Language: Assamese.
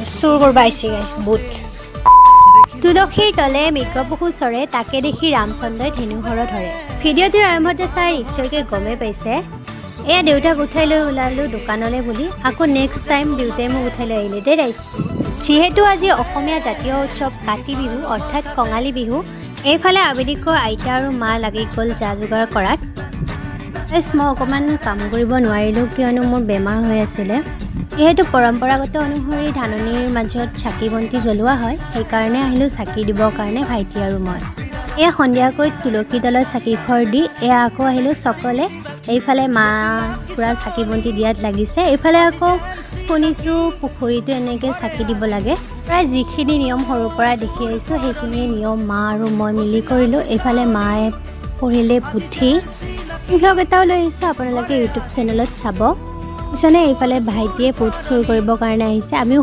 চুৰ কৰিব আহিছে গাইছ বুট তুলসীৰ তলে মৃগপশু চৰে তাকে দেখি ৰামচন্দ্ৰই ধেনুঘৰত ধৰে ভিডিঅ'টোৰ আৰম্ভতে চাই নিশ্চয়কৈ গমেই পাইছে এয়া দেউতাক উঠাই লৈ ওলালোঁ দোকানলৈ বুলি আকৌ নেক্সট টাইম দেউতাই মোক উঠাই লৈ আহিলে দেই ৰাইজ যিহেতু আজি অসমীয়া জাতীয় উৎসৱ কাতি বিহু অৰ্থাৎ কঙালী বিহু এইফালে আবেলিকৈ আইতা আৰু মা লাগি গ'ল যা যোগাৰ কৰাত মই অকণমান কাম কৰিব নোৱাৰিলোঁ কিয়নো মোৰ বেমাৰ হৈ আছিলে যিহেতু পৰম্পৰাগত অনুসৰি ধাননিৰ মাজত চাকি বন্তি জ্বলোৱা হয় সেইকাৰণে আহিলোঁ চাকি দিবৰ কাৰণে ভাইটি আৰু মই এয়া সন্ধিয়াকৈ তুলসী তলত চাকি খৰ দি এয়া আকৌ আহিলোঁ চকলে এইফালে মা পূৰা চাকি বন্তি দিয়াত লাগিছে এইফালে আকৌ শুনিছোঁ পুখুৰীটো এনেকৈ চাকি দিব লাগে প্ৰায় যিখিনি নিয়ম সৰুৰ পৰা দেখি আহিছোঁ সেইখিনি নিয়ম মা আৰু মই মিলি কৰিলোঁ এইফালে মায়ে পঢ়িলে পুথি ভ্লগ এটাও লৈ আহিছোঁ আপোনালোকে ইউটিউব চেনেলত চাব পিছনে এইফালে ভাইটিয়ে পুট চুৰ কৰিবৰ কাৰণে আহিছে আমিও